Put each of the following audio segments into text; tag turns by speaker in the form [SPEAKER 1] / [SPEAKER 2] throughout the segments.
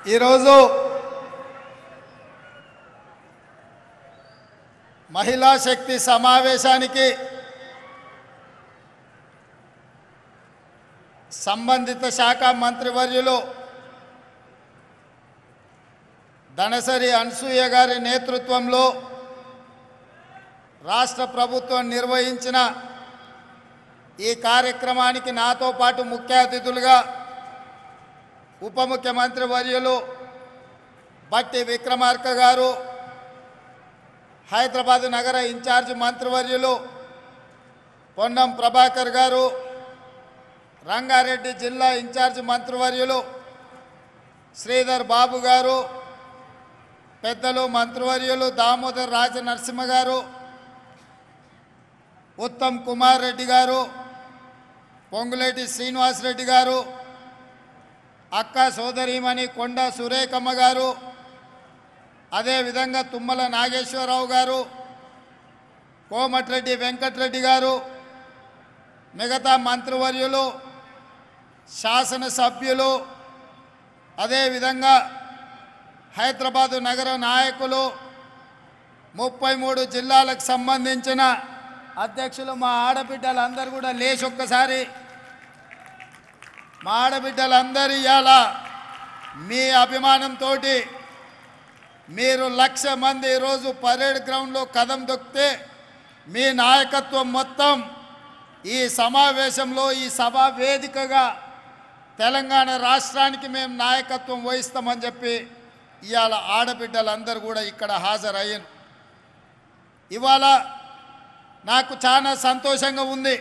[SPEAKER 1] ఈరోజు మహిళా శక్తి సమావేశానికి సంబంధిత శాఖ మంత్రివర్యులు ధనసరి అనసూయ గారి నేతృత్వంలో రాష్ట్ర ప్రభుత్వం నిర్వహించిన ఈ కార్యక్రమానికి నాతో పాటు ముఖ్య అతిథులుగా ఉప ముఖ్యమంత్రి వర్యులు బట్టి విక్రమార్క గారు, హైదరాబాద్ నగర ఇన్ఛార్జ్ మంత్రివర్యులు పొన్నం ప్రభాకర్ గారు, రంగారెడ్డి జిల్లా ఇన్ఛార్జ్ మంత్రివర్యులు శ్రీధర్ బాబు గారు, పెద్దలు మంత్రివర్యులు దామోదర్ రాజ నరసింహ గారు, ఉత్తమ్ కుమార్ రెడ్డి గారు, పొంగులేటి శ్రీనివాస్ రెడ్డి గారు, అక్క సోదరీమణి కొండ సురేఖమ్మ గారు, అదేవిధంగా తుమ్మల నాగేశ్వరరావు గారు, కోమటిరెడ్డి వెంకటరెడ్డి గారు, మిగతా మంత్రివర్యులు, శాసనసభ్యులు, అదేవిధంగా హైదరాబాదు నగర నాయకులు, 33 జిల్లాలకు సంబంధించిన అధ్యక్షులు, మా ఆడబిడ్డలందరూ కూడా లేచి ఒక్కసారి మా ఆడబిడ్డలందరూ ఇవాళ మీ అభిమానంతో మీరు 1,00,000 మంది ఈరోజు పరేడ్ గ్రౌండ్లో కదం దొక్కితే మీ నాయకత్వం మొత్తం ఈ సమావేశంలో ఈ సభా వేదికగా తెలంగాణ రాష్ట్రానికి మేము నాయకత్వం వహిస్తామని చెప్పి ఇవాళ ఆడబిడ్డలందరూ కూడా ఇక్కడ హాజరయ్యారు. ఇవాళ నాకు చాలా సంతోషంగా ఉంది.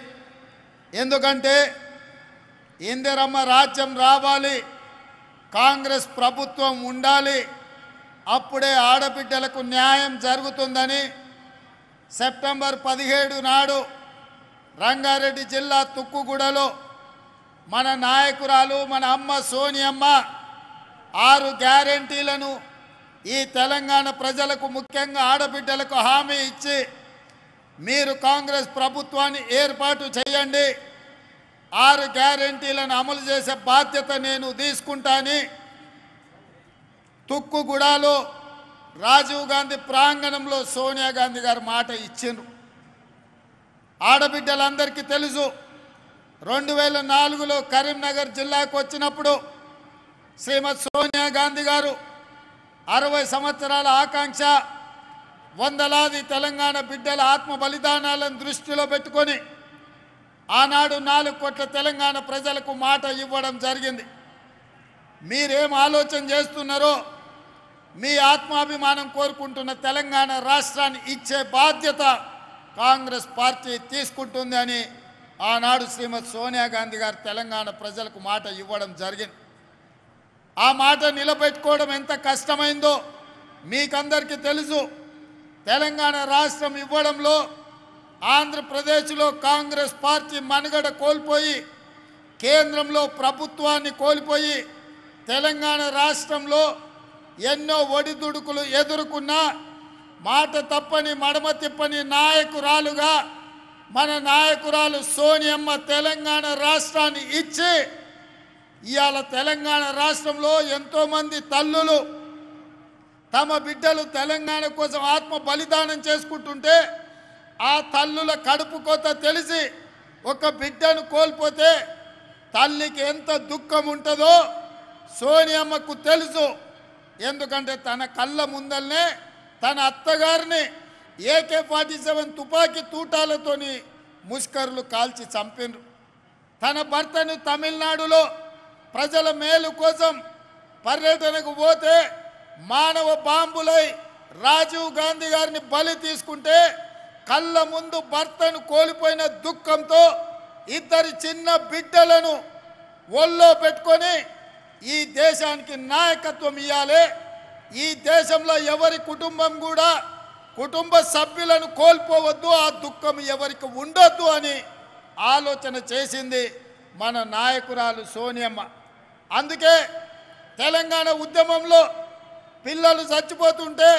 [SPEAKER 1] ఎందుకంటే ఇందిరమ్మ రాజ్యం రావాలి, కాంగ్రెస్ ప్రభుత్వం ఉండాలి, అప్పుడే ఆడబిడ్డలకు న్యాయం జరుగుతుందని సెప్టెంబర్ 17 నాడు రంగారెడ్డి జిల్లా తుక్కుగూడలో మన నాయకురాలు మన అమ్మ సోనియమ్మ 6 గ్యారెంటీలను ఈ తెలంగాణ ప్రజలకు ముఖ్యంగా ఆడబిడ్డలకు హామీ ఇచ్చి మీరు కాంగ్రెస్ ప్రభుత్వాన్ని ఏర్పాటు చేయండి, 6 గ్యారెంటీలను అమలు చేసే బాధ్యత నేను తీసుకుంటాని తుక్కుగూడలో రాజీవ్ గాంధీ ప్రాంగణంలో సోనియా గాంధీ గారు మాట ఇచ్చిండ్రు. ఆడబిడ్డలందరికీ తెలుసు, 2004లో కరీంనగర్ జిల్లాకు వచ్చినప్పుడు శ్రీమతి సోనియా గాంధీ గారు 60 సంవత్సరాల ఆకాంక్ష, వందలాది తెలంగాణ బిడ్డల ఆత్మ బలిదానాలను దృష్టిలో పెట్టుకొని ఆనాడు 4 కోట్ల తెలంగాణ ప్రజలకు మాట ఇవ్వడం జరిగింది. మీరేం ఆలోచన చేస్తున్నారో మీ ఆత్మాభిమానం కోరుకుంటున్న తెలంగాణ రాష్ట్రాన్ని ఇచ్చే బాధ్యత కాంగ్రెస్ పార్టీ తీసుకుంటుంది అని ఆనాడు శ్రీమతి సోనియా గాంధీ గారు తెలంగాణ ప్రజలకు మాట ఇవ్వడం జరిగింది. ఆ మాట నిలబెట్టుకోవడం ఎంత కష్టమైందో మీకందరికీ తెలుసు. తెలంగాణ రాష్ట్రం ఇవ్వడంలో ఆంధ్రప్రదేశ్లో కాంగ్రెస్ పార్టీ మనుగడ కోల్పోయి కేంద్రంలో ప్రభుత్వాన్ని కోల్పోయి తెలంగాణ రాష్ట్రంలో ఎన్నో ఒడిదుడుకులు ఎదుర్కొన్నా మాట తప్పని మడమ తిప్పని నాయకురాలుగా మన నాయకురాలు సోనియమ్మ తెలంగాణ రాష్ట్రాన్ని ఇచ్చి ఇవాళ తెలంగాణ రాష్ట్రంలో ఎంతోమంది తల్లులు తమ బిడ్డలు తెలంగాణ కోసం ఆత్మ బలిదానం చేసుకుంటుంటే ఆ తల్లుల కడుపు కోత తెలిసి ఒక బిడ్డను కోల్పోతే తల్లికి ఎంత దుఃఖం ఉంటుందో సోనియమ్మకు తెలుసు. ఎందుకంటే తన కళ్ళ ముందల్నే తన అత్తగారిని AK-47 తుపాకీ తూటాలతోని ముష్కరులు కాల్చి చంపినరు. తన భర్తను తమిళనాడులో ప్రజల మేలు కోసం పర్యటనకు పోతే మానవ బాంబులై రాజీవ్ గాంధీ గారిని బలి తీసుకుంటే కళ్ళ ముందు భర్తను కోల్పోయిన దుఃఖంతో 2 చిన్న బిడ్డలను ఒళ్ళో పెట్టుకొని ఈ దేశానికి నాయకత్వం ఇవ్వాలి, ఈ దేశంలో ఎవరి కుటుంబం కూడా కుటుంబ సభ్యులను కోల్పోవద్దు, ఆ దుఃఖం ఎవరికి ఉండొద్దు అని ఆలోచన చేసింది మన నాయకురాలు సోనియమ్మ. అందుకే తెలంగాణ ఉద్యమంలో పిల్లలు చచ్చిపోతుంటే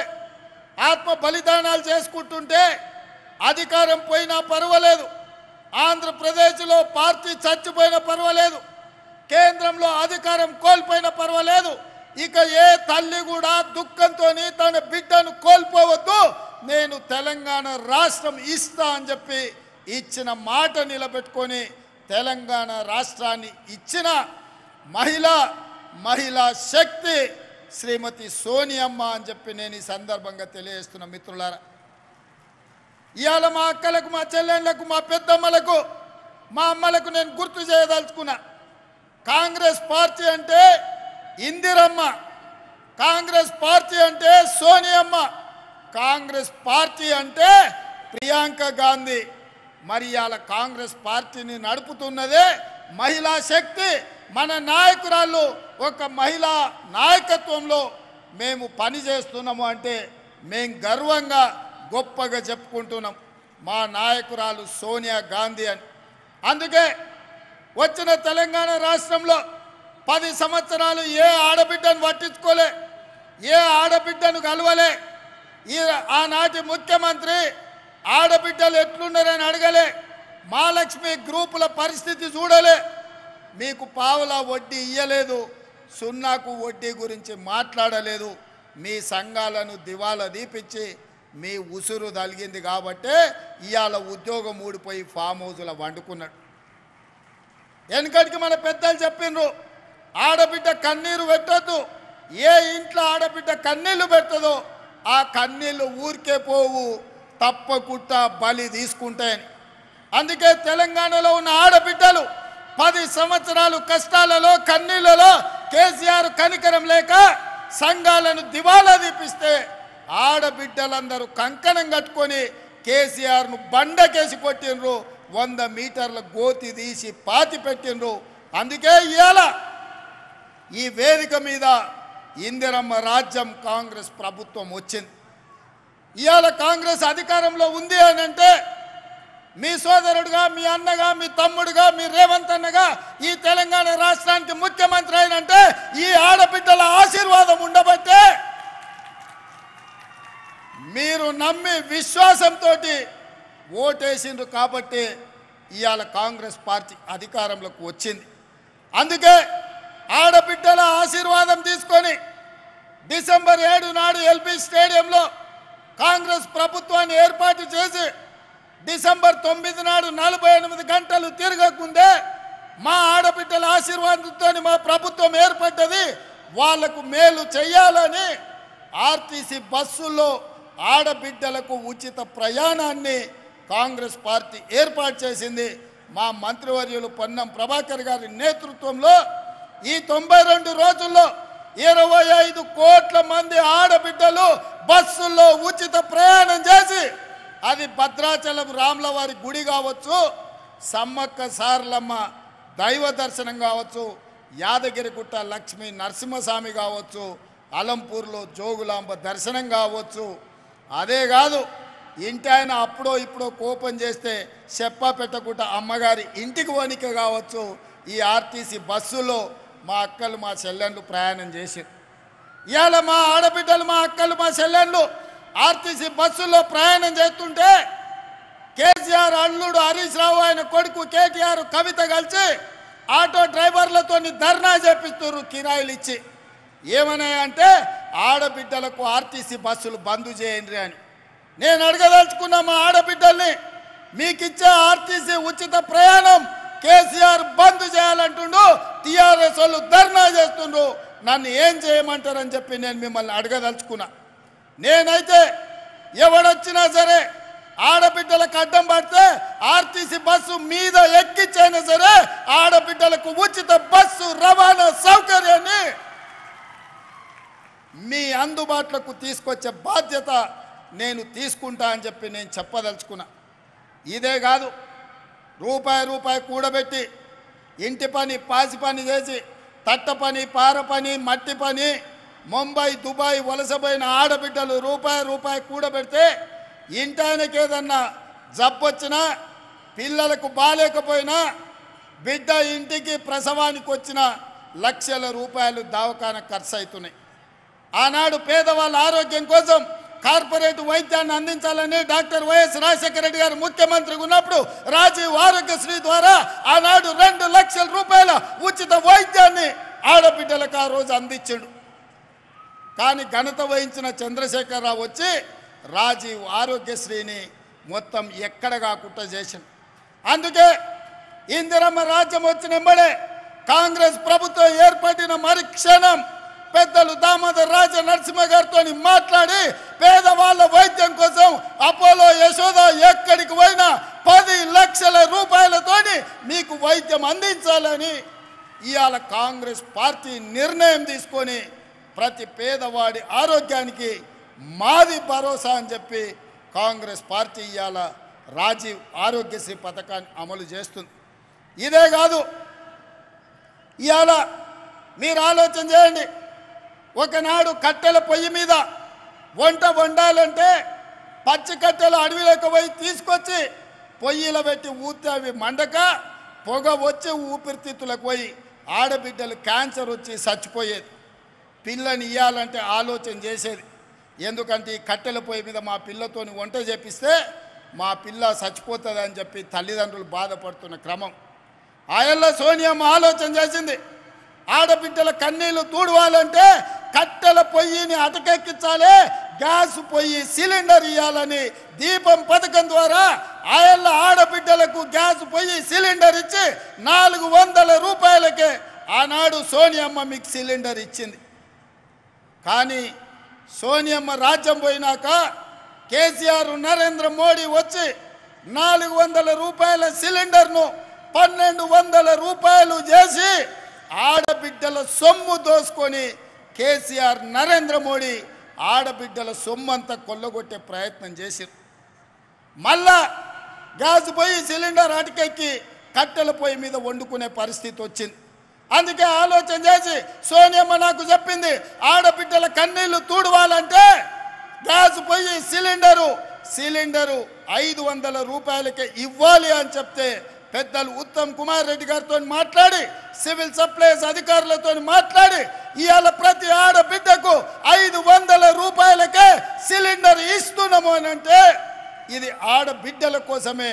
[SPEAKER 1] ఆత్మ బలిదానాలు చేసుకుంటుంటే అధికారం పోయినా పర్వాలేదు, ఆంధ్రప్రదేశ్లో పార్టీ చచ్చిపోయినా పర్వాలేదు, కేంద్రంలో అధికారం కోల్పోయినా పర్వాలేదు, ఇక ఏ తల్లి కూడా దుఃఖంతో తన బిడ్డను కోల్పోవద్దు, నేను తెలంగాణ రాష్ట్రం ఇస్తా అని చెప్పి ఇచ్చిన మాట నిలబెట్టుకొని తెలంగాణ రాష్ట్రాన్ని ఇచ్చిన మహిళా శక్తి శ్రీమతి సోనియమ్మ అని చెప్పి నేను ఈ సందర్భంగా తెలియజేస్తున్న మిత్రులారా. ఇవాళ మా అక్కలకు, మా చెల్లెళ్లకు, మా పెద్దమ్మలకు, మా అమ్మలకు నేను గుర్తు చేయదలుచుకున్నా, కాంగ్రెస్ పార్టీ అంటే ఇందిరమ్మ, కాంగ్రెస్ పార్టీ అంటే సోనియమ్మ, కాంగ్రెస్ పార్టీ అంటే ప్రియాంక గాంధీ. మరి ఇవాళ కాంగ్రెస్ పార్టీని నడుపుతున్నదే మహిళా శక్తి. మన నాయకురాళ్ళు ఒక మహిళా నాయకత్వంలో మేము పనిచేస్తున్నాము అంటే మేము గర్వంగా గొప్పగా చెప్పుకుంటున్నాం మా నాయకురాలు సోనియా గాంధీ అని. అందుకే వచ్చిన తెలంగాణ రాష్ట్రంలో 10 సంవత్సరాలు ఏ ఆడబిడ్డను పట్టించుకోలే, ఏ ఆడబిడ్డను కలవలే. ఆనాటి ముఖ్యమంత్రి ఆడబిడ్డలు ఎట్లున్నారని అడగలే, మహాలక్ష్మి గ్రూపుల పరిస్థితి చూడలే, మీకు పావుల వడ్డీ ఇయ్యలేదు, సున్నాకు వడ్డీ గురించి మాట్లాడలేదు. మీ సంఘాలను దివాలా దీపించి మీ ఉసురు తలిగింది కాబట్టే ఇవాళ ఉద్యోగం ఊడిపోయి ఫామ్ హౌస్లో వండుకున్నాడు. వెనకటికి మన పెద్దలు చెప్పిండ్రు, ఆడబిడ్డ కన్నీరు పెట్టద్దు, ఏ ఇంట్లో ఆడబిడ్డ కన్నీళ్లు పెట్టదో ఆ కన్నీళ్లు ఊరికే పోవు, తప్పకుండా బలి తీసుకుంటాయని. అందుకే తెలంగాణలో ఉన్న ఆడబిడ్డలు 10 సంవత్సరాలు కష్టాలలో కన్నీళ్లలో కేసీఆర్ కనికరం లేక సంఘాలను దివాలా దీపిస్తే ఆడబిడ్డలందరూ కంకణం కట్టుకొని కేసీఆర్ను బండకేసి కొట్టిండ్రు, 100 మీటర్ల గోతి తీసి పాతి పెట్టిండ్రు. అందుకే ఇవాళ ఈ వేదిక మీద ఇందిరమ్మ రాజ్యం కాంగ్రెస్ ప్రభుత్వం వచ్చింది. ఇవాళ కాంగ్రెస్ అధికారంలో ఉంది అని అంటే మీ సోదరుడుగా, మీ అన్నగా, మీ తమ్ముడుగా, మీ రేవంత్ అన్నగా ఈ తెలంగాణ రాష్ట్రానికి ముఖ్యమంత్రి అయినంటే ఈ ఆడబిడ్డల ఆశీర్వాదం ఉండబట్టే, మీరు నమ్మి విశ్వాసంతో ఓటేసిండ్రు కాబట్టి ఇవాళ కాంగ్రెస్ పార్టీ అధికారంలోకి వచ్చింది. అందుకే ఆడబిడ్డల ఆశీర్వాదం తీసుకొని డిసెంబర్ 7 నాడు ఎల్బీ స్టేడియంలో కాంగ్రెస్ ప్రభుత్వాన్ని ఏర్పాటు చేసి డిసెంబర్ 9 నాడు 48 గంటలు తిరగకుందే మా ఆడబిడ్డల ఆశీర్వాదంతో మా ప్రభుత్వం ఏర్పడ్డది, వాళ్లకు మేలు చేయాలని ఆర్టీసీ బస్సుల్లో ఆడబిడ్డలకు ఉచిత ప్రయాణాన్ని కాంగ్రెస్ పార్టీ ఏర్పాటు చేసింది. మా మంత్రివర్యులు పొన్నం ప్రభాకర్ గారి నేతృత్వంలో ఈ 92 రోజుల్లో 25 కోట్ల మంది ఆడబిడ్డలు బస్సుల్లో ఉచిత ప్రయాణం చేసి, అది భద్రాచలం రాములవారి గుడి కావచ్చు, సమ్మక్క సారలమ్మ దైవ దర్శనం కావచ్చు, యాదగిరిగుట్ట లక్ష్మీ నరసింహస్వామి కావచ్చు, అలంపూర్లో జోగులాంబ దర్శనం కావచ్చు, అదే కాదు ఇంటి ఆయన అప్పుడో ఇప్పుడో కోపం చేస్తే చెప్ప పెట్టకుండా అమ్మగారి ఇంటికి వణిక కావచ్చు, ఈ ఆర్టీసీ బస్సులో మా అక్కలు మా చెల్లెళ్ళు ప్రయాణం చేశారు. ఇవాళ మా ఆడబిడ్డలు, మా అక్కలు, మా చెల్లెళ్ళు ఆర్టీసీ బస్సుల్లో ప్రయాణం చేస్తుంటే కేసీఆర్ అల్లుడు హరీష్ రావు, ఆయన కొడుకు కేటీఆర్, కవిత కలిసి ఆటో డ్రైవర్లతో ధర్నా చేపిస్తున్నారు కిరాయిలు ఇచ్చి. ఏమన్నాయంటే ఆడబిడ్డలకు ఆర్టీసీ బస్సులు బంద్ చేయండి అని. నేను అడగదలుచుకున్న మా ఆడబిడ్డల్ని, మీకు ఇచ్చే ఆర్టీసీ ఉచిత ప్రయాణం కేసీఆర్ బంద్ చేయాలంటుండు, టీఆర్ఎస్ వాళ్ళు ధర్నా చేస్తుండ్రు, నన్ను ఏం చేయమంటారని చెప్పి నేను మిమ్మల్ని అడగదలుచుకున్నా. నేనైతే ఎవడొచ్చినా సరే ఆడబిడ్డలకు అడ్డం పడితే ఆర్టీసీ బస్సు మీద ఎక్కించైనా సరే ఆడబిడ్డలకు ఉచిత బస్సు రవాణా సౌకర్యాన్ని మీ అందుబాటులోకి తీసుకొచ్చే బాధ్యత నేను తీసుకుంటా అని చెప్పి నేను చెప్పదలుచుకున్నా. ఇదే కాదు, రూపాయి కూడబెట్టి ఇంటి పని, పాసి పని చేసి, తట్ట పని, పార పని, మట్టి పని, ముంబై, దుబాయ్ వలసపోయిన ఆడబిడ్డలు రూపాయి కూడబెడితే ఇంటి ఆయనకి ఏదన్నా జబ్బొచ్చినా, పిల్లలకు బాలేకపోయినా, బిడ్డ ఇంటికి ప్రసవానికి వచ్చిన లక్షల రూపాయలు దవాఖానా ఖర్చు అవుతున్నాయి. ఆనాడు పేదవాళ్ళ ఆరోగ్యం కోసం కార్పొరేట్ వైద్యాన్ని అందించాలని డాక్టర్ వైఎస్ రాజశేఖర రెడ్డి గారు ముఖ్యమంత్రిగా ఉన్నప్పుడు రాజీవ్ ఆరోగ్యశ్రీ ద్వారా ఆనాడు 2 లక్షల రూపాయల ఉచిత వైద్యాన్ని ఆడబిడ్డలకు ఆ రోజు అందించాడు. కానీ ఘనత వహించిన చంద్రశేఖరరావు వచ్చి రాజీవ్ ఆరోగ్యశ్రీని మొత్తం ఎక్కడ కాకుండా చేసింది. అందుకే ఇందిరమ్మ రాజ్యం వచ్చిన వెంబడే కాంగ్రెస్ ప్రభుత్వం ఏర్పడిన మరుక్షణం పెద్దలు దామోదర్ రాజ నరసింహ గారితో మాట్లాడి పేదవాళ్ళ వైద్యం కోసం అపోలో యశోద ఎక్కడికి పోయినా 10 లక్షల రూపాయలతోని మీకు వైద్యం అందించాలని ఇవాళ కాంగ్రెస్ పార్టీ నిర్ణయం తీసుకొని ప్రతి పేదవాడి ఆరోగ్యానికి మాది భరోసా అని చెప్పి కాంగ్రెస్ పార్టీ ఇవాళ రాజీవ్ ఆరోగ్యశ్రీ పథకాన్ని అమలు చేస్తుంది. ఇదే కాదు, ఇవాళ మీరు ఆలోచన చేయండి. ఒకనాడు కట్టెల పొయ్యి మీద వంట వండాలంటే పచ్చి కట్టెలు అడవిలోకి పోయి తీసుకొచ్చి పొయ్యిలో పెట్టి ఊతే అవి మండక పొగ వచ్చి ఊపిరితిత్తులకు పోయి ఆడబిడ్డలు క్యాన్సర్ వచ్చి చచ్చిపోయేది. పిల్లని ఇవ్వాలంటే ఆలోచన చేసేది. ఎందుకంటే ఈ కట్టెల పొయ్యి మీద మా పిల్లతోని వంట చేపిస్తే మా పిల్ల చచ్చిపోతుంది అని చెప్పి తల్లిదండ్రులు బాధపడుతున్న క్రమం. ఆయల్ల సోనియమ్మ ఆలోచన చేసింది. ఆడబిడ్డల కన్నీళ్లు తూడవాలంటే కట్టెల పొయ్యిని అటకెక్కించాలి, గ్యాస్ పొయ్యి సిలిండర్ ఇవ్వాలని దీపం పథకం ద్వారా ఆయల్ల ఆడబిడ్డలకు గ్యాస్ పొయ్యి సిలిండర్ ఇచ్చి 400 రూపాయలకే ఆనాడు సోనియమ్మ మీకు సిలిండర్ ఇచ్చింది. కానీ సోనియమ్మ రాజ్యం పోయినాక కేసీఆర్ నరేంద్ర మోడీ వచ్చి 400 రూపాయల సిలిండర్ను 1200 రూపాయలు చేసి ఆడబిడ్డల సొమ్ము దోసుకొని కేసీఆర్ నరేంద్ర మోడీ ఆడబిడ్డల సొమ్ము అంతా కొల్లగొట్టే ప్రయత్నం చేశారు. మళ్ళా గ్యాస్ పొయ్యి సిలిండర్ అటకెక్కి కట్టెల పొయ్యి మీద వండుకునే పరిస్థితి వచ్చింది. అందుకే ఆలోచన చేసి సోనియమ్మ నాకు చెప్పింది, ఆడబిడ్డల కన్నీళ్లు తూడవాలంటే గ్యాస్ పొయ్యి సిలిండరు 500 రూపాయలకే ఇవ్వాలి అని చెప్తే పెద్దలు ఉత్తమ్ కుమార్ రెడ్డి గారితో మాట్లాడి సివిల్ సప్లైస్ అధికారులతో మాట్లాడి ఇవాళ ప్రతి ఆడబిడ్డకు 500 రూపాయలకే సిలిండర్ ఇస్తున్నాము అని అంటే ఇది ఆడబిడ్డల కోసమే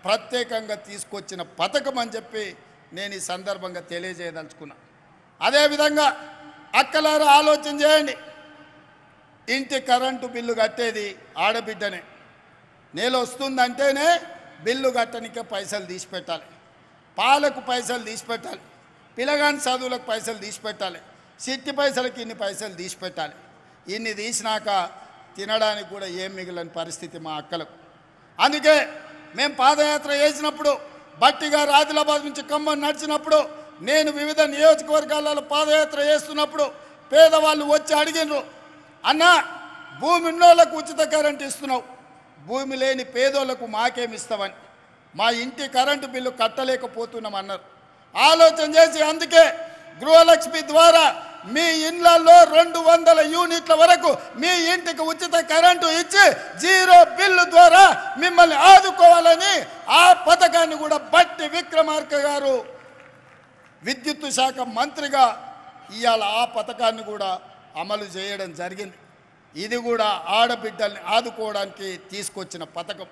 [SPEAKER 1] ప్రత్యేకంగా తీసుకొచ్చిన పథకం అని చెప్పి నేను ఈ సందర్భంగా తెలియజేయదలుచుకున్నా. అదేవిధంగా అక్కలారా ఆలోచన చేయండి. ఇంటి కరెంటు బిల్లు కట్టేది ఆడబిడ్డనే. నెల వస్తుందంటేనే బిల్లు కట్టనికే పైసలు తీసి పెట్టాలి, పాలకు పైసలు తీసి పెట్టాలి, పిల్లగాని చదువులకు పైసలు తీసి పెట్టాలి, సిట్టి పైసలకి ఇన్ని పైసలు తీసి పెట్టాలి. ఇన్ని తీసినాక తినడానికి కూడా ఏం మిగిలిన పరిస్థితి మా అక్కలకు. అందుకే మేము పాదయాత్ర చేసినప్పుడు బట్టి గారు ఆదిలాబాద్ నుంచి ఖమ్మం నడిచినప్పుడు నేను వివిధ నియోజకవర్గాలలో పాదయాత్ర చేస్తున్నప్పుడు పేదవాళ్ళు వచ్చి అడిగినారు, అన్న భూమి ఉన్నోళ్ళకు ఉచిత కరెంటు ఇస్తున్నావు, భూమి లేని పేదోళ్లకు మాకేమిస్తామని. మా ఇంటి కరెంటు బిల్లు కట్టలేకపోతున్నాం అన్నారు. ఆలోచన చేసి అందుకే గృహలక్ష్మి ద్వారా మీ ఇళ్లలో 200 యూనిట్ల వరకు మీ ఇంటికి ఉచిత కరెంటు ఇచ్చి 0 బిల్లు ద్వారా మిమ్మల్ని ఆదుకోవాలని ఆ పథకాన్ని కూడా బట్టి విక్రమార్క గారు విద్యుత్ శాఖ మంత్రిగా ఇవాళ ఆ పథకాన్ని కూడా అమలు చేయడం జరిగింది. ఇది కూడా ఆడబిడ్డల్ని ఆదుకోవడానికి తీసుకొచ్చిన పథకం.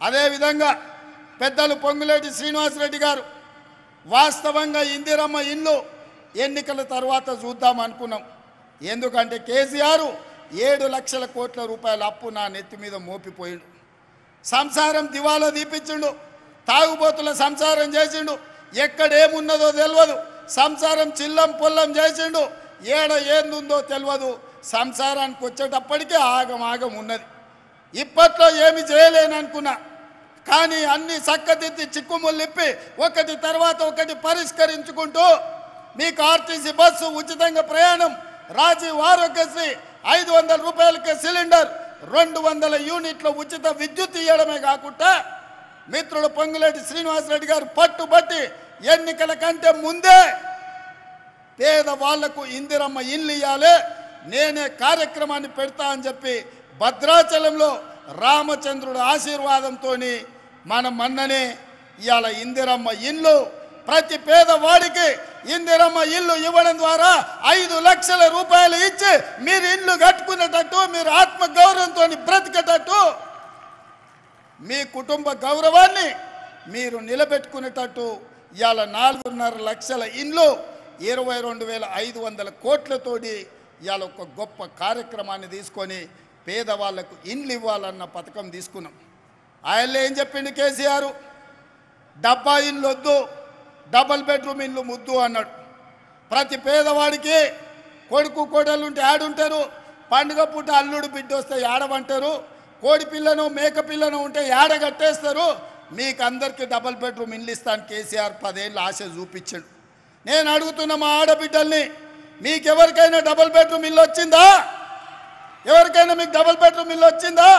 [SPEAKER 1] అదేవిధంగా పెద్దలు పొంగులేటి శ్రీనివాసరెడ్డి గారు వాస్తవంగా ఇందిరమ్మ ఇల్లు ఎన్నికల తర్వాత చూద్దాం అనుకున్నాం. ఎందుకంటే కేసీఆర్ 7 లక్షల కోట్ల రూపాయల అప్పు నా నెత్తి మీద మోపిపోయిండు. సంసారం దివాలా తీపించిండు, తాగుబోతుల సంసారం చేసిండు, ఎక్కడేమున్నదో తెలియదు, సంసారం చిల్లం పొల్లం చేసిండు, ఏందుందో తెలియదు. సంసారానికి వచ్చేటప్పటికే ఆగం ఉన్నది. ఇప్పట్లో ఏమి చేయలేననుకున్నా, కానీ అన్ని చక్కదిద్ది చిక్కుముళ్ళిప్పి ఒకటి తర్వాత ఒకటి పరిష్కరించుకుంటూ మీకు ఆర్టీసీ బస్సు ఉచితంగా ప్రయాణం, రాజీవ్ ఆరోగ్యశ్రీ 500 రూపాయలకే సిలిండర్, 200 యూనిట్ల ఉచిత విద్యుత్ ఇవ్వడమే కాకుండా మిత్రుడు పొంగులేటి శ్రీనివాసరెడ్డి గారు పట్టుబట్టి ఎన్నికల కంటే ముందే పేదవాళ్లకు ఇందిరమ్మ ఇల్లు ఇవ్వాలి, నేనే కార్యక్రమాన్ని పెడతా అని చెప్పి భద్రాచలంలో రామచంద్రుడు ఆశీర్వాదంతో మన మన్ననే ఇవాళ ఇందిరమ్మ ఇల్లు ప్రతి పేదవాడికి ఇందిరమ్మ ఇల్లు ఇవ్వడం ద్వారా 5 లక్షల రూపాయలు ఇచ్చి మీరు ఇల్లు కట్టుకునేటట్టు, మీరు ఆత్మగౌరవంతో బ్రతికేటట్టు, మీ కుటుంబ గౌరవాన్ని మీరు నిలబెట్టుకునేటట్టు ఇవాళ 4.5 లక్షల ఇల్లు 22,500 కోట్లతోటి ఇవాళ ఒక గొప్ప కార్యక్రమాన్ని తీసుకొని పేదవాళ్లకు ఇండ్లు ఇవ్వాలన్న పథకం తీసుకున్నాం. ఆయనలో ఏం చెప్పిండు కేసీఆర్? డబ్బా ఇండ్లు వద్దు, డబల్ బెడ్రూమ్ ఇండ్లు ముద్దు అన్నాడు. ప్రతి పేదవాడికి కొడుకు కోడలుంటే ఆడుంటారు, పండుగ పూట అల్లుడు బిడ్డ వస్తే ఏడవంటారు, కోడి పిల్లను మేక పిల్లను ఉంటే ఏడ కట్టేస్తారు. మీకు అందరికీ డబల్ బెడ్రూమ్ ఇండ్లు ఇస్తాను కేసీఆర్ 10 ఏళ్ళు ఆశ చూపించాడు. నేను అడుగుతున్న మా ఆడబిడ్డల్ని, మీకెవరికైనా డబల్ బెడ్రూమ్ ఇల్లు వచ్చిందా? ఎవరికైనా మీకు డబల్ బెడ్రూమ్ ఇల్లు వచ్చిందా?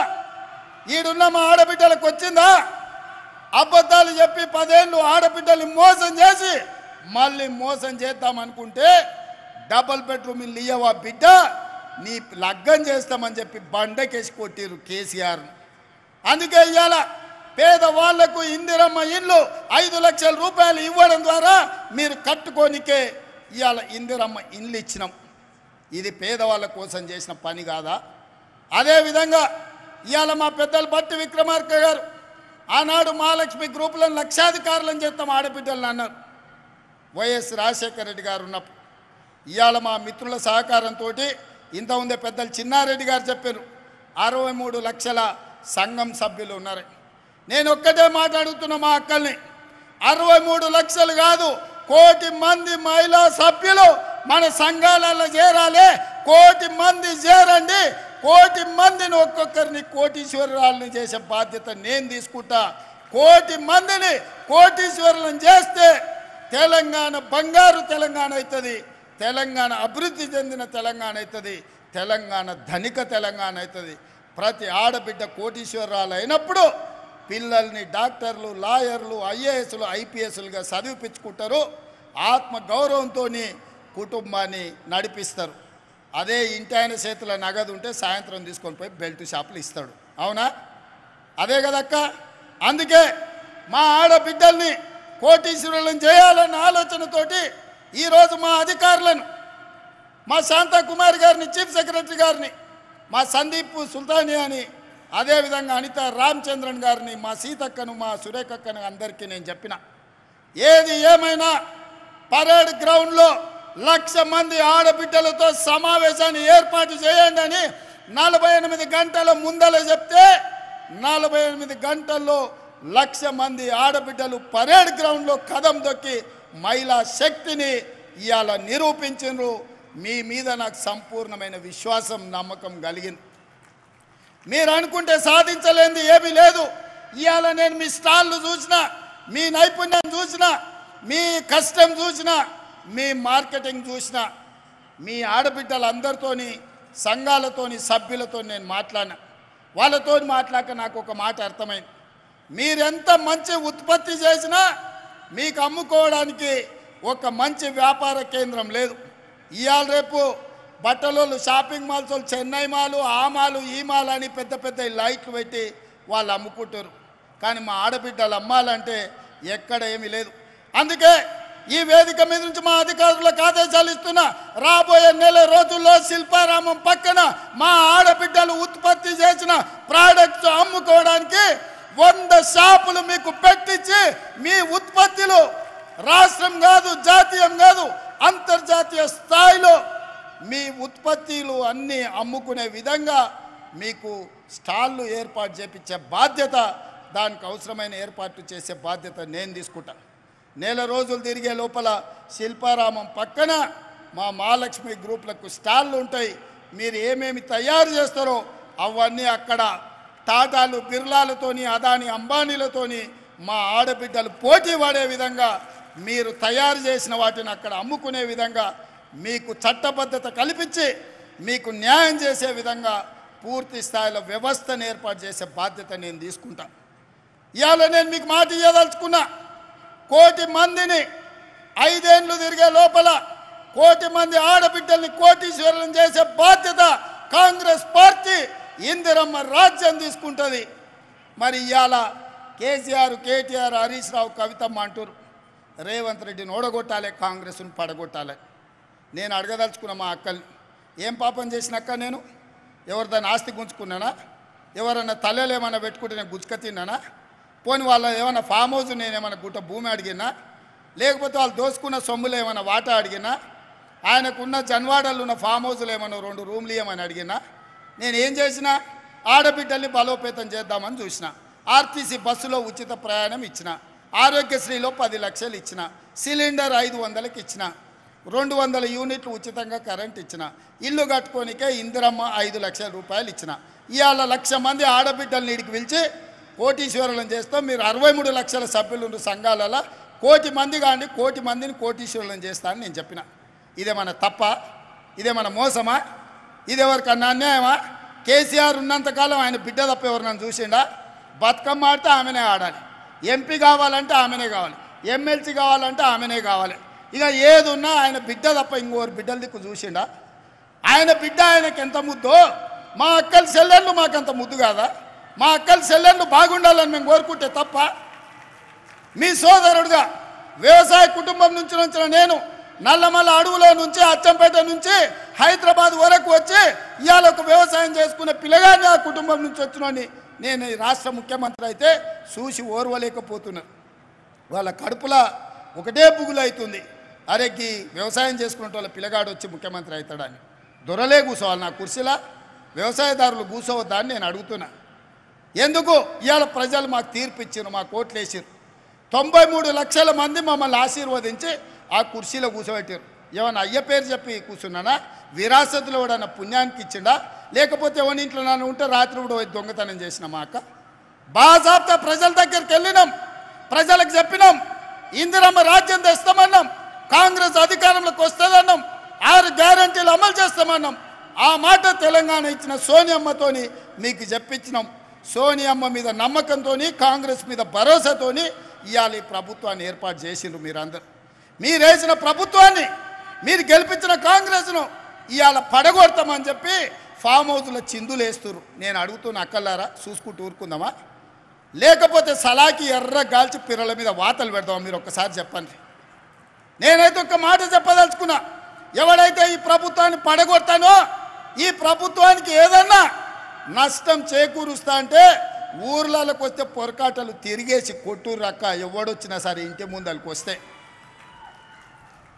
[SPEAKER 1] ఈడున్న మా ఆడబిడ్డలకు వచ్చిందా? అబద్ధాలు చెప్పి 10 ఏళ్ళు ఆడబిడ్డల్ని మోసం చేసి మళ్ళీ మోసం చేద్దామనుకుంటే డబల్ బెడ్రూమ్ ఇల్లు ఇయ్యవా బిడ్డ, నీ లగ్గం చేస్తామని చెప్పి బండకేసి కొట్టిరు కేసీఆర్. అందుకే ఇవాళ పేదవాళ్లకు ఇందిరమ్మ ఇల్లు 5 లక్షల రూపాయలు ఇవ్వడం ద్వారా మీరు కట్టుకోనికే ఇవాళ ఇందిరమ్మ ఇల్లు ఇచ్చినాం. ఇది పేదవాళ్ళ కోసం చేసిన పని కాదా? అదేవిధంగా ఇవాళ మా పెద్దలు బట్టి విక్రమార్క గారు ఆనాడు మహాలక్ష్మి గ్రూపులను లక్షాధికారులను చేస్తాం ఆడబిడ్డలను అన్నారు. వైఎస్ రాజశేఖర రెడ్డి గారు ఉన్నప్పుడు ఇవాళ మా మిత్రుల సహకారంతో ఇంతకుముందే పెద్దలు చిన్నారెడ్డి గారు చెప్పారు 63 లక్షల సంఘం సభ్యులు ఉన్నారు. నేను ఒక్కటే మాట్లాడుతున్న మా అక్కల్ని, 63 లక్షలు కాదు, 1 కోటి మంది మహిళా సభ్యులు మన సంఘాలలో చేరాలి. 1 కోటి మంది చేరండి. 1 కోటి మందిని ఒక్కొక్కరిని కోటీశ్వరురాలని చేసే బాధ్యత నేను తీసుకుంటా. 1 కోటి మందిని కోటీశ్వరులను చేస్తే తెలంగాణ బంగారు తెలంగాణ అవుతుంది, తెలంగాణ అభివృద్ధి చెందిన తెలంగాణ అవుతుంది, తెలంగాణ ధనిక తెలంగాణ అవుతుంది. ప్రతి ఆడబిడ్డ కోటీశ్వరరాలు అయినప్పుడు పిల్లల్ని డాక్టర్లు, లాయర్లు, ఐఏఎస్లు, ఐపీఎస్లుగా చదివిపించుకుంటారు. ఆత్మ గౌరవంతో కుటుంబాన్ని నడిపిస్తారు. అదే ఇంటి ఆయన చేతుల నగదు ఉంటే సాయంత్రం తీసుకొని పోయి బెల్ట్ షాపులు ఇస్తాడు. అవునా? అదే కదక్క. అందుకే మా ఆడబిడ్డల్ని కోటీశ్వరులను చేయాలన్న ఆలోచనతోటి ఈరోజు మా అధికారులను, మా శాంతకుమారి గారిని, చీఫ్ సెక్రటరీ గారిని, మా సందీప్ సుల్తానియాని, అదేవిధంగా అనిత రామచంద్రన్ గారిని, మా సీతక్కను, మా సురేఖక్కను అందరికీ నేను చెప్పిన, ఏది ఏమైనా పరేడ్ గ్రౌండ్లో 1,00,000 మంది ఆడబిడ్డలతో సమావేశాన్ని ఏర్పాటు చేయండి అని 48 గంటల ముందల చెప్తే 48 గంటల్లో 1,00,000 మంది ఆడబిడ్డలు పరేడ్ గ్రౌండ్లో కదం దొక్కి మహిళా శక్తిని ఇవాళ నిరూపించారు. మీ మీద నాకు సంపూర్ణమైన విశ్వాసం, నమ్మకం కలిగింది. మీరు అనుకుంటే సాధించలేనిది ఏమీ లేదు. ఇవాళ నేను మీ స్టాళ్ళు చూసినా, మీ నైపుణ్యం చూసినా, మీ కష్టం చూసినా, మీ మార్కెటింగ్ చూసినా, మీ ఆడబిడ్డలందరితోని, సంఘాలతోని, సభ్యులతో నేను మాట్లాడినా. వాళ్ళతో మాట్లాడక నాకు ఒక మాట అర్థమైంది. మీరెంత మంచి ఉత్పత్తి చేసినా మీకు అమ్ముకోవడానికి ఒక మంచి వ్యాపార కేంద్రం లేదు. ఇవాళ రేపు బట్టలోళ్ళు, షాపింగ్ మాల్స్ వాళ్ళు చెన్నై మాలు, ఆ మాలు, ఈ మాల్ అని పెద్ద పెద్ద లైట్లు పెట్టి వాళ్ళు అమ్ముకుంటారు. కానీ మా ఆడబిడ్డలు అమ్మాలంటే ఎక్కడ ఏమీ లేదు. అందుకే ఈ వేదిక మీద నుంచి మా అధికారులకు ఆదేశాలు ఇస్తున్నా, రాబోయే నెల రోజుల్లో శిల్పారామం పక్కన మా ఆడబిడ్డలు ఉత్పత్తి చేసిన ప్రోడక్ట్స్ అమ్ముకోవడానికి 100 షాపులు మీకు పెట్టించి మీ ఉత్పత్తులు రాష్ట్రం కాదు, జాతీయం కాదు, అంతర్జాతీయ స్థాయిలో మీ ఉత్పత్తులు అన్నీ అమ్ముకునే విధంగా మీకు స్టాళ్ళు ఏర్పాటు చేయించే బాధ్యత, దానికి అవసరమైన ఏర్పాట్లు చేసే బాధ్యత నేను తీసుకుంటా. నెల రోజులు తిరిగే లోపల శిల్పారామం పక్కన మా మహాలక్ష్మి గ్రూప్లకు స్టాళ్ళు ఉంటాయి. మీరు ఏమేమి తయారు చేస్తారో అవన్నీ అక్కడ టాటాలు, బిర్లాలతోని, అదాని, అంబానీలతోని మా ఆడబిడ్డలు పోటీ పడే విధంగా మీరు తయారు చేసిన వాటిని అక్కడ అమ్ముకునే విధంగా మీకు చట్టబద్ధత కల్పించి మీకు న్యాయం చేసే విధంగా పూర్తి స్థాయిలో వ్యవస్థను ఏర్పాటు చేసే బాధ్యత నేను తీసుకుంటా. ఇవాళ నేను మీకు మాట ఇవ్వదలుచుకున్నా, 1 కోటి మందిని 5 ఏళ్ళు తిరిగే లోపల 1 కోటి మంది ఆడబిడ్డల్ని కోటీశ్వరులను చేసే బాధ్యత కాంగ్రెస్ పార్టీ ఇందిరమ్మ రాజ్యం తీసుకుంటుంది. మరి ఇవాళ కేసీఆర్, కేటీఆర్, హరీష్ రావు, కవితమ్మ అంటారు రేవంత్ రెడ్డిని ఓడగొట్టాలి, కాంగ్రెస్ను పడగొట్టాలి. నేను అడగదలుచుకున్న మా అక్కల్ని, ఏం పాపం చేసినక్క? నేను ఎవరిదాన్ని ఆస్తి గుంజుకున్నానా? ఎవరన్నా తల్లెలు ఏమన్నా పెట్టుకుంటే నేను గుజ్జుక తిన్నానా? పోని వాళ్ళ ఏమన్నా ఫామ్ హౌస్ నేనేమన్నా గుట్ట భూమి అడిగినా? లేకపోతే వాళ్ళు దోసుకున్న సొమ్ములు ఏమన్నా వాటా అడిగినా? ఆయనకున్న జన్వాడలు ఉన్న ఫామ్ హౌస్లు ఏమన్నా 2 రూమ్లు ఇవ్వమని అడిగినా నేను ఏం చేసినా ఆడబిడ్డల్ని బలోపేతం చేద్దామని చూసిన. ఆర్టీసీ బస్సులో ఉచిత ప్రయాణం ఇచ్చిన, ఆరోగ్యశ్రీలో 10 లక్షలు ఇచ్చిన, సిలిండర్ 500కి ఇచ్చిన, 200 యూనిట్లు ఉచితంగా కరెంట్ ఇచ్చిన, ఇల్లు కట్టుకోనికే ఇందిరమ్మ 5 లక్షల రూపాయలు ఇచ్చిన. ఇవాళ 1,00,000 మంది ఆడబిడ్డల్ని ఇడికి పిలిచి కోటీశ్వరులను చేస్తాం, మీరు 63 లక్షల సభ్యులు సంఘాలలో 1,00,000 మంది కానీ 1,00,000 మందిని కోటీశ్వరులను చేస్తా అని నేను చెప్పిన. ఇదేమన్నా తప్ప? ఇదేమన్నా మోసమా? ఇదెవరికన్నా అన్యాయమా? కేసీఆర్ ఉన్నంతకాలం ఆయన బిడ్డ తప్ప ఎవరినన్ను చూసిండా? బతుకమ్మ ఆడితే ఆమెనే ఆడాలి, ఎంపీ కావాలంటే ఆమెనే కావాలి, ఎమ్మెల్సీ కావాలంటే ఆమెనే కావాలి. ఇక ఏది ఉన్నా ఆయన బిడ్డ తప్ప ఇంకోరు బిడ్డల దిక్కు చూసిండా? ఆయన బిడ్డ ఆయనకి ఎంత ముద్దో మా అక్కల చెల్లెళ్ళు మాకంత ముద్దు కాదా? మా అక్కల చెల్లెళ్ళు బాగుండాలని మేము కోరుకుంటే తప్ప? మీ సోదరుడుగా వ్యవసాయ కుటుంబం నుంచి వచ్చిన నేను నల్లమల్ల అడవులో నుంచి అచ్చంపేట నుంచి హైదరాబాద్ వరకు వచ్చి ఇవాళ ఒక వ్యవసాయం చేసుకునే పిల్లగాని ఆ కుటుంబం నుంచి వచ్చినోని నేను ఈ రాష్ట్ర ముఖ్యమంత్రి అయితే చూసి ఓర్వలేకపోతున్నాను. వాళ్ళ కడుపులో ఒకటే బుగులు అవుతుంది, అరెగ్గి వ్యవసాయం చేసుకునే వాళ్ళ పిల్లగాడు వచ్చి ముఖ్యమంత్రి అవుతాడని. దొరలే కూర్చోవాలి నా కుర్చీలా, వ్యవసాయదారులు కూర్చోవద్దా అని నేను అడుగుతున్నా. ఎందుకు ఇవాళ ప్రజలు మాకు తీర్పు ఇచ్చారు, మాకు ఓట్లు వేసారు. 93 లక్షల మంది మమ్మల్ని ఆశీర్వదించి ఆ కుర్చీలో కూర్చోబెట్టారు. ఏమన్నా అయ్య పేరు చెప్పి కూర్చున్నానా? విరాసతులు ఎవడన్నా పుణ్యానికి ఇచ్చిండా? లేకపోతే ఎవరి ఇంట్లో నన్ను ఉంటే రాత్రి కూడా దొంగతనం చేసిన మా అక్క? బాజాబ్తా ప్రజల దగ్గరికి వెళ్ళినాం, ప్రజలకు చెప్పినాం, ఇందిరమ్మ రాజ్యం తెస్తామన్నాం, కాంగ్రెస్ అధికారంలోకి వస్తుందన్నాం, 6 గ్యారంటీలు అమలు చేస్తామన్నాం. ఆ మాట తెలంగాణ ఇచ్చిన సోనియమ్మతోని మీకు చెప్పించినాం. సోనియమ్మ మీద నమ్మకంతో, కాంగ్రెస్ మీద భరోసాతో ఇవాళ ఈ ప్రభుత్వాన్ని ఏర్పాటు చేసిండ్రు. మీరందరూ మీరు వేసిన ప్రభుత్వాన్ని, మీరు గెలిపించిన కాంగ్రెస్ను ఇవాళ పడగొడతామని చెప్పి ఫామ్ హౌస్లో చిందులు వేస్తున్నారు. నేను అడుగుతున్న అక్కలారా, చూసుకుంటూ ఊరుకుందామా? లేకపోతే సలాకి ఎర్ర గాల్చి పిర్రల మీద వాతలు పెడదామా? మీరు ఒక్కసారి చెప్పండి. నేనైతే ఒక మాట చెప్పదలుచుకున్నా, ఎవడైతే ఈ ప్రభుత్వాన్ని పడగొడతానో, ఈ ప్రభుత్వానికి ఏదన్నా నష్టం చేకూరుస్తా అంటే ఊర్లలోకి వస్తే పొరకాటలు తిరిగేసి కొట్టూరు రక్క ఎవడొచ్చినా సరే ఇంటి ముందరికి వస్తే,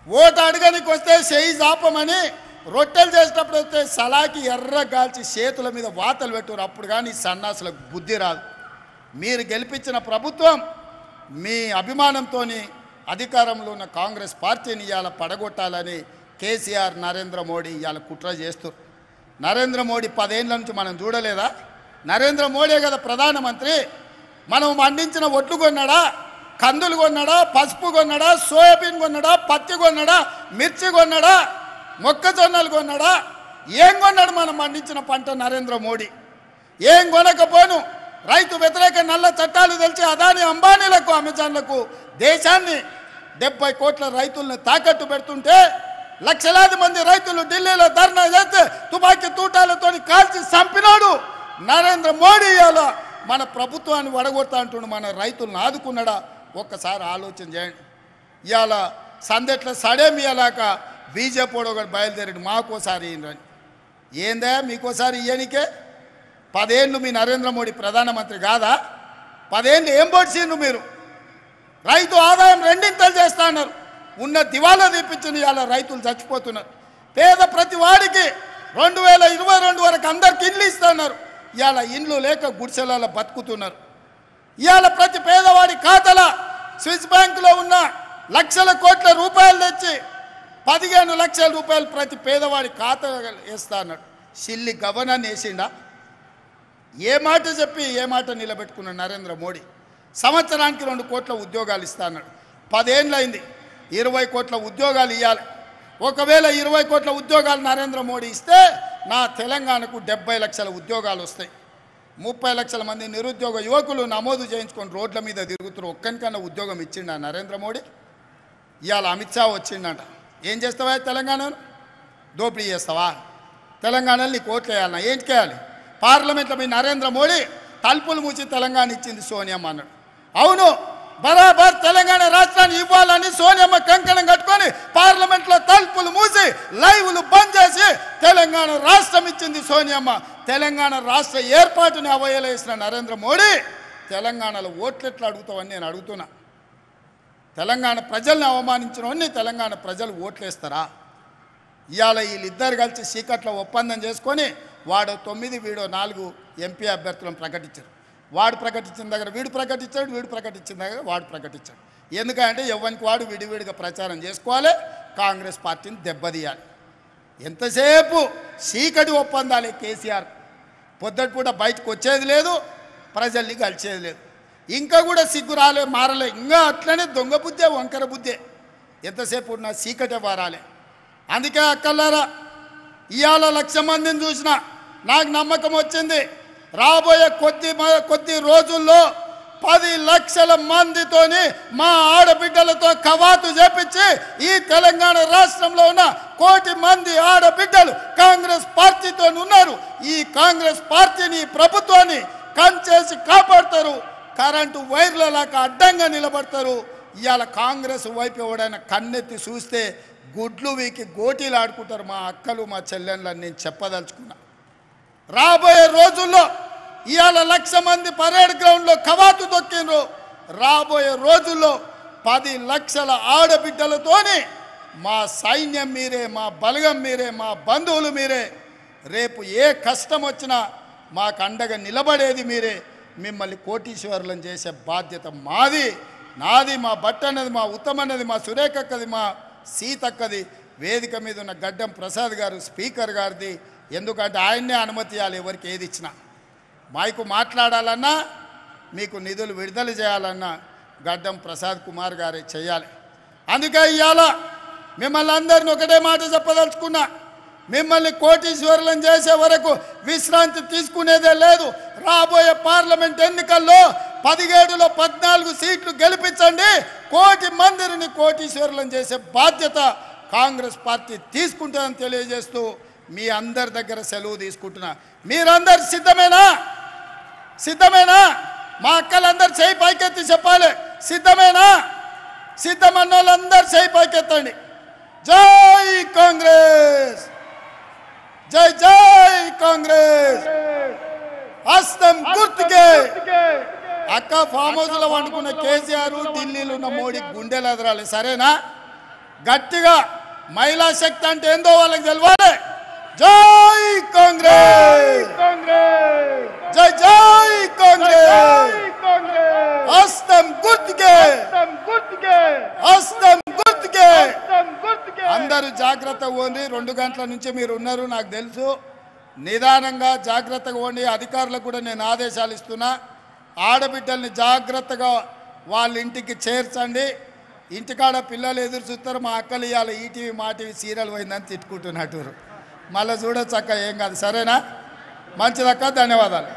[SPEAKER 1] ఓటు అడగనికి వస్తే చేయి జాపమని రొట్టెలు చేసేటప్పుడు వస్తే సలాకి ఎర్ర గాల్చి చేతుల మీద వాతలు పెట్టురు. అప్పుడు కానీ సన్నాసులకు బుద్ధి రాదు. మీరు గెలిపించిన ప్రభుత్వం మీ అభిమానంతో అధికారంలో ఉన్న కాంగ్రెస్ పార్టీని ఇవాళ పడగొట్టాలని కేసీఆర్ నరేంద్ర మోడీ ఇవాళ కుట్ర చేస్తారు. నరేంద్ర మోడీ 10 ఏళ్ళ నుంచి మనం చూడలేదా? నరేంద్ర మోడీ కదా ప్రధానమంత్రి. మనం పండించిన ఒడ్లు కొన్నాడా, కందులు కొన్నాడా, పసుపు కొన్నాడా, సోయాబీన్ కొన్నాడా, పత్తి కొన్నాడా, మిర్చి కొన్నాడా, మొక్కజొన్నలు కొన్నాడా? ఏం కొన్నాడు మనం పండించిన పంట నరేంద్ర మోడీ? ఏం కొనకపోను రైతు వ్యతిరేక నల్ల చట్టాలు తెలిసి అదాని అంబానీలకు అమెజాన్లకు దేశాన్ని 70 కోట్ల రైతులను తాకట్టు పెడుతుంటే లక్షలాది మంది రైతులు ఢిల్లీలో ధర్నా చేస్తే తుపాకీ తూటాలతో కాల్చి చంపినాడు నరేంద్ర మోడీ. ఇవాళ మన ప్రభుత్వాన్ని వడగొడతా అంటుండు, మన రైతులను ఆదుకున్నాడా? ఒక్కసారి ఆలోచన చేయండి. ఇవాళ సందెట్ల సడేమియలాక బీజేపీ ఒకటి బయలుదేరాడు మాకోసారి ఇయ్యండి. ఏందా మీకోసారి ఇయ్యనికే? 10 ఏళ్ళు మీ నరేంద్ర మోడీ ప్రధానమంత్రి కాదా? 10 ఏళ్ళు ఏం పొడిచిండ్రు మీరు? రైతు ఆదాయం 2 చేస్తా అన్నారు, ఉన్న దివాలా తీపించిన ఇవాళ రైతులు చచ్చిపోతున్నారు. పేద ప్రతి వాడికి 2022 వరకు అందరికి ఇండ్లు ఇస్తున్నారు. ఇవాళ ఇండ్లు లేక గుడిసెలలో బతుకుతున్నారు. ఇవాళ ప్రతి పేదవాడి ఖాతాలో స్విస్ బ్యాంకులో ఉన్న లక్షల కోట్ల రూపాయలు తెచ్చి 15 లక్షల రూపాయలు ప్రతి పేదవాడి ఖాతా వేస్తా అన్నాడు. Silly governor వేసిండా? ఏ మాట చెప్పి ఏ మాట నిలబెట్టుకున్నాడు నరేంద్ర మోడీ? సంవత్సరానికి 2 కోట్ల ఉద్యోగాలు ఇస్తా అన్నాడు. 10 ఏళ్ళు అయింది, 20 కోట్ల ఉద్యోగాలు ఇవ్వాలి. ఒకవేళ 20 కోట్ల ఉద్యోగాలు నరేంద్ర మోడీ ఇస్తే నా తెలంగాణకు 70 లక్షల ఉద్యోగాలు వస్తాయి. 30 లక్షల మంది నిరుద్యోగ యువకులు నమోదు చేయించుకొని రోడ్ల మీద తిరుగుతున్నారు. ఒక్కనికన్నా ఉద్యోగం ఇచ్చిండా నరేంద్ర మోడీ? ఇవాళ అమిత్ షా వచ్చిండట. ఏం చేస్తావా తెలంగాణను? దోపిడీ చేస్తావా? తెలంగాణలో నీకు ఓట్లు వేయాలన్నా ఏంటి చేయాలి? పార్లమెంట్లో మీ నరేంద్ర మోడీ తలుపులు మూసి తెలంగాణ ఇచ్చింది సోనియమ్మ అన్నాడు. అవును, బరాబర్ తెలంగాణ రాష్ట్రాన్ని ఇవ్వాలని సోనియమ్మ కంకణం కట్టుకొని పార్లమెంట్లో తలుపులు మూసి లైవ్లు బంద్ చేసి తెలంగాణ రాష్ట్రం ఇచ్చింది సోనియమ్మ. తెలంగాణ రాష్ట్ర ఏర్పాటుని అవయలేసిన నరేంద్ర మోడీ తెలంగాణలో ఓట్లు ఎట్లా అడుగుతావని నేను అడుగుతున్నా. తెలంగాణ ప్రజల్ని అవమానించిన తెలంగాణ ప్రజలు ఓట్లేస్తారా? ఇవాళ వీళ్ళిద్దరు కలిసి చీకట్లో ఒప్పందం చేసుకొని వాడు 9 వీడో 4 ఎంపీ అభ్యర్థులను ప్రకటించారు. వాడు ప్రకటించిన దగ్గర వీడు ప్రకటించాడు, వీడు ప్రకటించిన దగ్గర వాడు ప్రకటించాడు. ఎందుకంటే ఎవరికి వాడు విడివిడిగా ప్రచారం చేసుకోవాలి, కాంగ్రెస్ పార్టీని దెబ్బతీయాలి. ఎంతసేపు చీకటి ఒప్పందాలే కేసీఆర్. పొద్దుటి పూట బయటకు వచ్చేది లేదు, ప్రజల్ని కలిసేది లేదు. ఇంకా కూడా సిగ్గు రాలే, మారలే, ఇంకా అట్లనే దొంగ బుద్ధే, వంకర బుద్ధే. ఎంతసేపు ఉన్న చీకటే వారాలే. అందుకే అక్కలారా, ఇవాళ 1,00,000 మందిని చూసిన నాకు నమ్మకం వచ్చింది. రాబోయే కొద్ది రోజుల్లో 10 లక్షల మందితోని మా ఆడబిడ్డలతో కవాతు చేపించి ఈ తెలంగాణ రాష్ట్రంలో ఉన్న 1 కోటి మంది ఆడబిడ్డలు కాంగ్రెస్ పార్టీతో ఉన్నారు. ఈ కాంగ్రెస్ పార్టీని, ప్రభుత్వాన్ని కంచేసి కాపాడతారు. కరెంటు వైర్లలాగా అడ్డంగా నిలబడతారు. ఇవాళ కాంగ్రెస్ వైపు ఎవడైనా కన్నెత్తి చూస్తే గుడ్లు వీకి గోటీలు ఆడుకుంటారు మా అక్కలు, మా చెల్లెళ్ళని నేను చెప్పదలుచుకున్నా. రాబోయే రోజుల్లో ఇవాళ 1,00,000 మంది పరేడ్ గ్రౌండ్లో కవాతు దొక్కిండ్రు. రాబోయే రోజుల్లో 10 లక్షల ఆడబిడ్డలతోని మా సైన్యం మీరే, మా బలగం మీరే, మా బంధువులు మీరే. రేపు ఏ కష్టం వచ్చినా మాకు అండగా నిలబడేది మీరే. మిమ్మల్ని కోటీశ్వరులను చేసే బాధ్యత మాది, నాది, మా భట్ అన్నది, మా ఉత్తమ్ అన్నది, మా సురేఖక్కది, మా సీతక్కది. వేదిక మీద ఉన్న గడ్డం ప్రసాద్ గారు స్పీకర్ గారిది. ఎందుకంటే ఆయన్నే అనుమతి ఇవ్వాలి ఎవరికి ఏది ఇచ్చినా. మైకు మాట్లాడాలన్నా, మీకు నిధులు విడుదల చేయాలన్నా గడ్డం ప్రసాద్ కుమార్ గారే చేయాలి. అందుకే ఇవాళ మిమ్మల్ని అందరిని ఒకటే మాట చెప్పదలుచుకున్నా, మిమ్మల్ని కోటీశ్వరులను చేసే వరకు విశ్రాంతి తీసుకునేదే లేదు. రాబోయే పార్లమెంట్ ఎన్నికల్లో 17లో 14 సీట్లు గెలిపించండి. 1 కోటి మందిని కోటీశ్వరులను చేసే బాధ్యత కాంగ్రెస్ పార్టీ తీసుకుంటుందని తెలియజేస్తూ మీ అందరి దగ్గర సెలవు తీసుకుంటున్నా. మీరందరు సిద్ధమేనా? సిద్ధమేనా? మా అక్కలందరూ చేయి పైకెత్తి చెప్పాలి. సిద్ధమేనా? సిద్ధమన్న వాళ్ళందరూ చేయి పైకెత్తండి. జై కాంగ్రెస్, జై జై కాంగ్రెస్. హస్తం గుర్తుకే. అక్క ఫామ్ హౌస్లో వండుకున్న కేసీఆర్, ఢిల్లీలో ఉన్న మోడీ గుండెలు ఎదరాలి. సరేనా? గట్టిగా మహిళా శక్తి అంటే ఏందో వాళ్ళకి తెలవాలి. జై కాంగ్రెస్, జై జై కాంగ్రెస్. హస్తం గుర్తుకే, హస్తం గుర్తుకే. అందరూ జాగ్రత్తగా పోండి. 2 గంటల నుంచి మీరు ఉన్నారు నాకు తెలుసు. నిదానంగా జాగ్రత్తగా పోండి. అధికారులకు కూడా నేను ఆదేశాలు ఇస్తున్నా. ఆడబిడ్డల్ని జాగ్రత్తగా వాళ్ళ ఇంటికి చేర్చండి. ఇంటికాడ పిల్లలు ఎదురు చూస్తారు. మా అక్కలు ఇవాళ ఈటీవీ మా టీవీ సీరియల్ పోయిందని తిట్టుకుంటున్నట్టు. మళ్ళీ చూడొచ్చు అక్క, ఏం కాదు. సరేనా? మంచిదక్క, ధన్యవాదాలు.